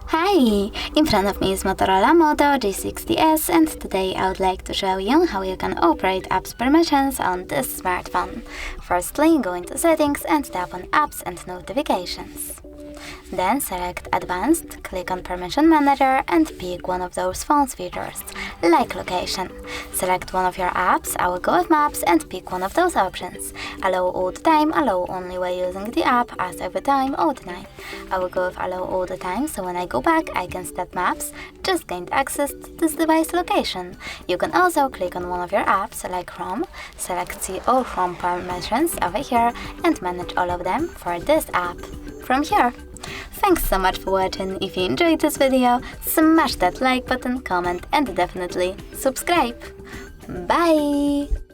Hi! In front of me is Motorola Moto G60S, and today I would like to show you how you can operate apps permissions on this smartphone. Firstly, go into Settings and tap on Apps and Notifications. Then select Advanced, click on Permission Manager and pick one of those phone's features, like Location. Select one of your apps, I will go with Maps, and pick one of those options. Allow all the time, allow only while using the app, as every time, all the time. I will go with Allow all the time, so when I go back I can start Maps, just gained access to this device location. You can also click on one of your apps, like Chrome, select See all Chrome permissions over here and manage all of them for this app from here. Thanks so much for watching. If you enjoyed this video, smash that like button, comment and definitely subscribe. Bye!